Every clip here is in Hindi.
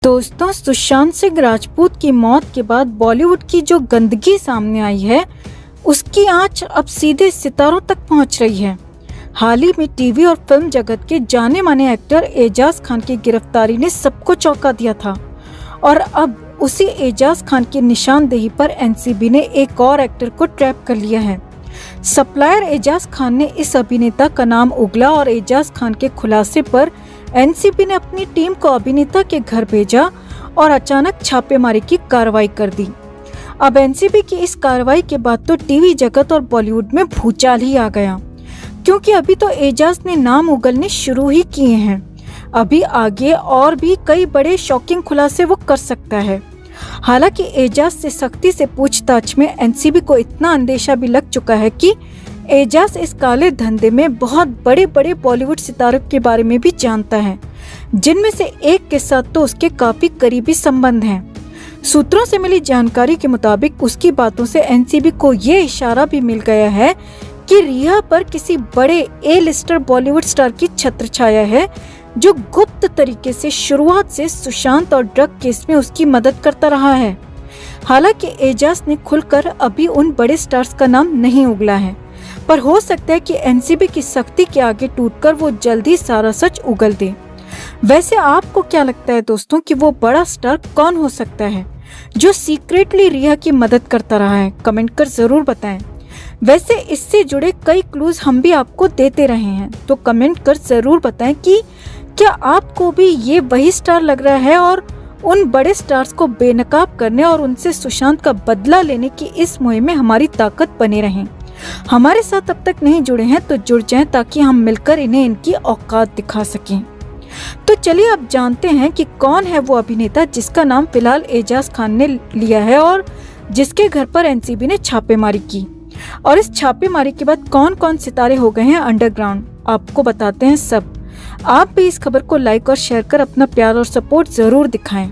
दोस्तों, सुशांत सिंह राजपूत की मौत के बाद बॉलीवुड की जो गंदगी सामने आई है उसकी आंच अब सीधे सितारों तक पहुंच रही है। हाल ही में टीवी और फिल्म जगत के जाने माने एक्टर एजाज खान की गिरफ्तारी ने सबको चौंका दिया था और अब उसी एजाज खान की निशानदेही पर एनसीबी ने एक और एक्टर को ट्रैप कर लिया है। सप्लायर एजाज खान ने इस अभिनेता का नाम उगला और एजाज खान के खुलासे पर एनसीबी ने अपनी टीम को अभिनेता के घर भेजा और अचानक छापेमारी की कार्रवाई कर दी। अब एनसीबी की इस कार्रवाई के बाद तो टीवी जगत और बॉलीवुड में भूचाल ही आ गया, क्योंकि अभी तो एजाज ने नाम उगलने शुरू ही किए हैं। अभी आगे और भी कई बड़े शॉकिंग खुलासे वो कर सकता है। हालांकि एजाज से सख्ती से पूछताछ में एनसीबी को इतना अंदेशा भी लग चुका है कि एजाज इस काले धंधे में बहुत बड़े बड़े बॉलीवुड सितारों के बारे में भी जानता है, जिनमें से एक के साथ तो उसके काफी करीबी संबंध हैं। सूत्रों से मिली जानकारी के मुताबिक उसकी बातों से एनसीबी को ये इशारा भी मिल गया है कि रिया पर किसी बड़े ए लिस्टर बॉलीवुड स्टार की छत्रछाया है, जो गुप्त तरीके से शुरुआत से सुशांत और ड्रग केस में उसकी मदद करता रहा है। हालांकि एजाज ने खुलकर अभी उन बड़े स्टार्स का नाम नहीं उगला है, पर हो सकता है कि एनसीबी की सख्ती के आगे टूटकर वो जल्दी सारा सच उगल दे। वैसे आपको क्या लगता है दोस्तों कि वो बड़ा स्टार कौन हो सकता है जो सीक्रेटली रिया की मदद करता रहा है? कमेंट कर जरूर बताएं। वैसे इससे जुड़े कई क्लूज हम भी आपको देते रहे हैं, तो कमेंट कर जरूर बताएं कि क्या आपको भी ये वही स्टार लग रहा है और उन बड़े स्टार्स को बेनकाब करने और उनसे सुशांत का बदला लेने की इस मुहिम में हमारी ताकत बने रहें। हमारे साथ अब तक नहीं जुड़े हैं तो जुड़ जाएं ताकि हम मिलकर इन्हें इनकी औकात दिखा सकें। तो चलिए अब जानते हैं कि कौन है वो अभिनेता जिसका नाम फिलहाल एजाज खान ने लिया है और जिसके घर पर एनसीबी ने छापेमारी की, और इस छापेमारी के बाद कौन कौन सितारे हो गए हैं अंडरग्राउंड, आपको बताते हैं सब। आप भी इस खबर को लाइक और शेयर कर अपना प्यार और सपोर्ट जरूर दिखाएं।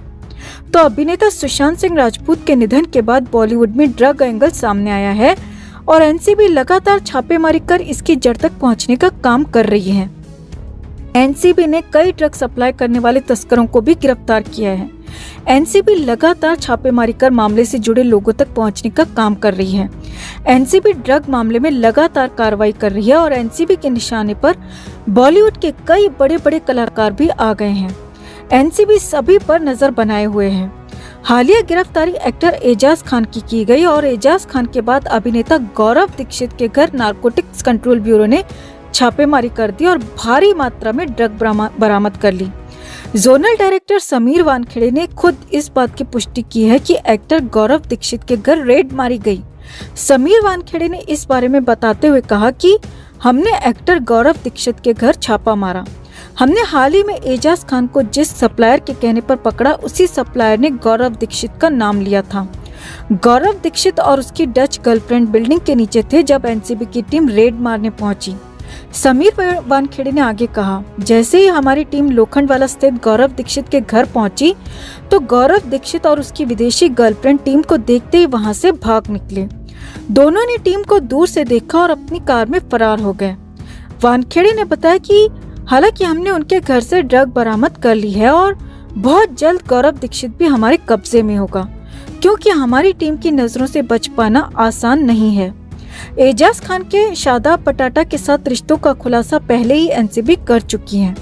तो अभिनेता सुशांत सिंह राजपूत के निधन के बाद बॉलीवुड में ड्रग एंगल सामने आया है और एनसीबी लगातार छापेमारी कर इसकी जड़ तक पहुंचने का काम कर रही है। एनसीबी ने कई ड्रग सप्लाई करने वाले तस्करों को भी गिरफ्तार किया है। एनसीबी लगातार छापेमारी कर मामले से जुड़े लोगों तक पहुंचने का काम कर रही है। एनसीबी ड्रग मामले में लगातार कार्रवाई कर रही है और एनसीबी के निशाने पर बॉलीवुड के कई बड़े बड़े कलाकार भी आ गए हैं। एनसीबी सभी पर नजर बनाए हुए है। हालिया गिरफ्तारी एक्टर एजाज खान की गई और एजाज खान के बाद अभिनेता गौरव दीक्षित के घर नारकोटिक्स कंट्रोल ब्यूरो ने छापेमारी कर दी और भारी मात्रा में ड्रग बरामद कर ली। जोनल डायरेक्टर समीर वानखेड़े ने खुद इस बात की पुष्टि की है कि एक्टर गौरव दीक्षित के घर रेड मारी गई। समीर वानखेड़े ने इस बारे में बताते हुए कहा कि हमने एक्टर गौरव दीक्षित के घर छापा मारा। हमने हाल ही में एजाज खान को जिस सप्लायर के कहने पर पकड़ा, उसी सप्लायर ने गौरव दीक्षित का नाम लिया था। गौरव दीक्षित और उसकी डच गर्लफ्रेंड बिल्डिंग के नीचे थे जब एनसीबी की टीम रेड मारने पहुंची। समीर वानखेड़े ने आगे कहा, जैसे ही हमारी टीम लोखंडवाला स्थित गौरव दीक्षित के घर पहुंची तो गौरव दीक्षित और उसकी विदेशी गर्लफ्रेंड टीम को देखते ही वहां से भाग निकले। दोनों ने टीम को दूर से देखा और अपनी कार में फरार हो गए। वानखेड़े ने बताया कि हालांकि हमने उनके घर से ड्रग बरामद कर ली है और बहुत जल्द गौरव दीक्षित भी हमारे कब्जे में होगा, क्योंकि हमारी टीम की नजरों से बच पाना आसान नहीं है। एजाज खान के शादाब पटाटा के साथ रिश्तों का खुलासा पहले ही एनसीबी कर चुकी है।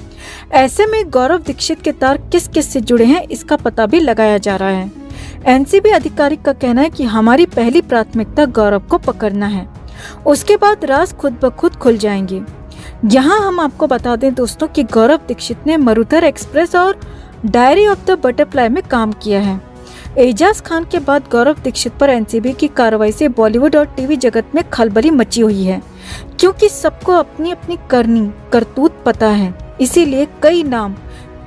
ऐसे में गौरव दीक्षित के तार किस किस से जुड़े हैं इसका पता भी लगाया जा रहा है। एनसीबी अधिकारी का कहना है कि हमारी पहली प्राथमिकता गौरव को पकड़ना है, उसके बाद राज खुद ब खुद खुल जाएंगे। यहाँ हम आपको बता दें दोस्तों कि गौरव दीक्षित ने मरुधर एक्सप्रेस और डायरी ऑफ द बटरफ्लाई में काम किया है। एजाज खान के बाद गौरव दीक्षित पर एनसीबी की कार्रवाई से बॉलीवुड और टीवी जगत में खलबली मची हुई है, क्योंकि सबको अपनी अपनी करतूत पता है। इसीलिए कई नाम,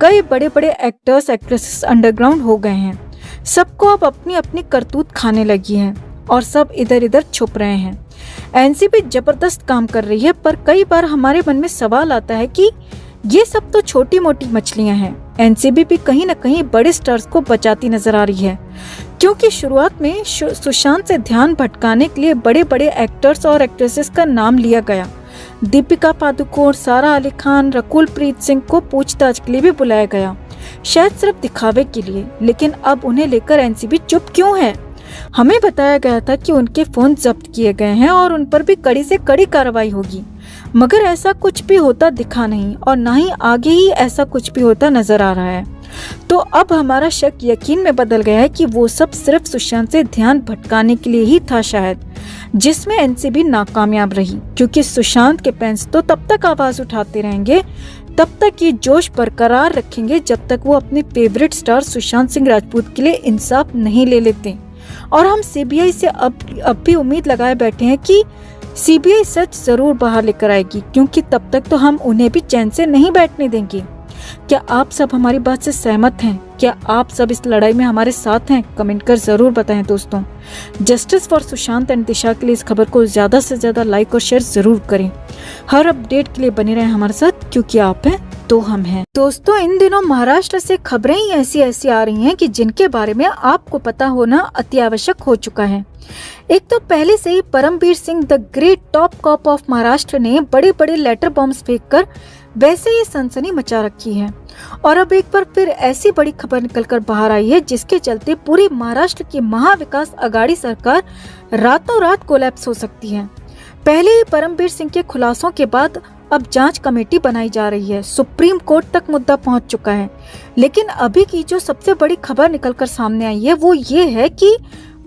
कई बड़े बड़े एक्टर्स एक्ट्रेसेस अंडरग्राउंड हो गए हैं। सबको अब अपनी अपनी करतूत खाने लगी है और सब इधर इधर छुप रहे हैं। एनसीबी जबरदस्त काम कर रही है, पर कई बार हमारे मन में सवाल आता है कि ये सब तो छोटी मोटी मछलियां हैं। एनसीबी भी कहीं न कहीं बड़े स्टार्स को बचाती नजर आ रही है, क्योंकि शुरुआत में सुशांत से ध्यान भटकाने के लिए बड़े बड़े एक्टर्स और एक्ट्रेसेस का नाम लिया गया। दीपिका पादुकोण, सारा अली खान, रकुल प्रीत सिंह को पूछताछ के लिए भी बुलाया गया, शायद सिर्फ दिखावे के लिए। लेकिन अब उन्हें लेकर एनसीबी चुप क्यों है? हमें बताया गया था कि उनके फोन जब्त किए गए हैं और उन पर भी कड़ी से कड़ी कार्रवाई होगी, मगर ऐसा कुछ भी होता दिखा नहीं और ना ही आगे ही ऐसा कुछ भी होता नजर आ रहा है। तो अब हमारा शक यकीन में बदल गया है कि वो सब सिर्फ सुशांत से ध्यान भटकाने के लिए ही था शायद, जिसमें एनसीबी नाकामयाब रही। क्योंकि सुशांत के फैंस तो तब तक आवाज उठाते रहेंगे, तब तक ये जोश बरकरार रखेंगे जब तक वो अपने फेवरेट स्टार सुशांत सिंह राजपूत के लिए इंसाफ नहीं ले लेते। और हम सीबीआई से अब भी उम्मीद लगाए बैठे हैं कि सीबीआई सच जरूर बाहर लेकर आएगी, क्योंकि तब तक तो हम उन्हें भी चैन से नहीं बैठने देंगे। क्या आप सब हमारी बात से सहमत हैं? क्या आप सब इस लड़ाई में हमारे साथ हैं? कमेंट कर जरूर बताएं दोस्तों। जस्टिस फॉर सुशांत एंड दिशा के लिए इस खबर को ज्यादा से ज्यादा लाइक और शेयर जरूर करें। हर अपडेट के लिए बने रहें हमारे साथ, क्योंकि आप हैं तो हम हैं। दोस्तों, इन दिनों महाराष्ट्र से खबरें ही ऐसी आ रही हैं कि जिनके बारे में आपको पता होना अति आवश्यक हो चुका है। एक तो पहले से ही Parambir Singh the great top cop of Maharashtra ने बड़े बड़े लेटर बॉम्ब्स फेंककर वैसे ही सनसनी मचा रखी है, और अब एक बार फिर ऐसी बड़ी खबर निकलकर बाहर आई है जिसके चलते पूरी महाराष्ट्र की महाविकास आघाड़ी सरकार रातों रात कोलैप्स हो सकती है। पहले ही परमबीर सिंह के खुलासों के बाद अब जांच कमेटी बनाई जा रही है, सुप्रीम कोर्ट तक मुद्दा पहुंच चुका है। लेकिन अभी की जो सबसे बड़ी खबर निकलकर सामने आई है वो ये है कि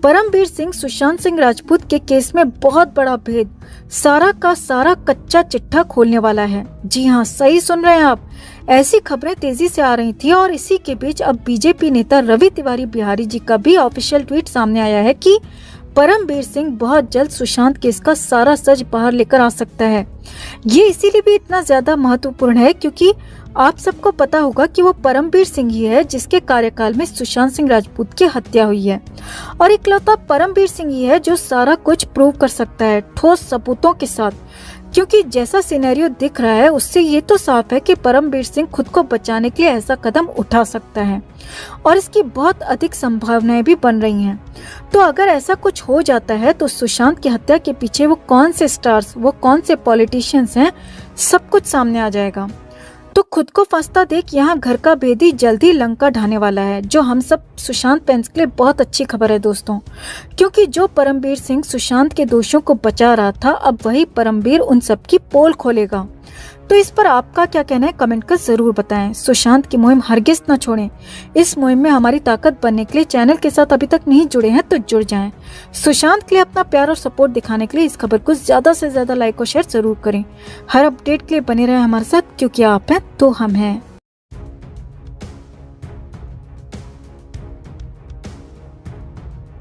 परमबीर सिंह सुशांत सिंह राजपूत के केस में बहुत बड़ा भेद, सारा का सारा कच्चा चिट्ठा खोलने वाला है। जी हाँ, सही सुन रहे हैं आप, ऐसी खबरें तेजी से आ रही थी। और इसी के बीच अब बीजेपी नेता रवि तिवारी बिहारी जी का भी ऑफिशियल ट्वीट सामने आया है कि परमबीर सिंह बहुत जल्द सुशांत केस का सारा सच बाहर लेकर आ सकता है। ये इसीलिए भी इतना ज्यादा महत्वपूर्ण है क्योंकि आप सबको पता होगा कि वो परमबीर सिंह ही है जिसके कार्यकाल में सुशांत सिंह राजपूत की हत्या हुई है, और इकलौता परमबीर सिंह ही है जो सारा कुछ प्रूव कर सकता है ठोस सबूतों के साथ। क्योंकि जैसा सिनेरियो दिख रहा है उससे ये तो साफ है कि परमबीर सिंह खुद को बचाने के लिए ऐसा कदम उठा सकता है, और इसकी बहुत अधिक संभावनाएं भी बन रही हैं। तो अगर ऐसा कुछ हो जाता है तो सुशांत की हत्या के पीछे वो कौन से स्टार्स, वो कौन से पॉलिटिशियंस हैं, सब कुछ सामने आ जाएगा। तो खुद को फंसता देख यहाँ घर का भेदी जल्दी लंका ढाने वाला है, जो हम सब सुशांत फैंस के लिए बहुत अच्छी खबर है दोस्तों। क्योंकि जो परमबीर सिंह सुशांत के दोषों को बचा रहा था, अब वही परमबीर उन सब की पोल खोलेगा। तो इस पर आपका क्या कहना है, कमेंट कर जरूर बताएं। सुशांत की मुहिम हरगिज न छोड़ें। इस मुहिम में हमारी ताकत बनने के लिए चैनल के साथ अभी तक नहीं जुड़े हैं तो जुड़ जाएं। सुशांत के लिए अपना प्यार और सपोर्ट दिखाने के लिए इस खबर को ज्यादा से ज्यादा लाइक और शेयर जरूर करें। हर अपडेट के लिए बने रहें हमारे साथ, क्योंकि आप हैं तो हम हैं।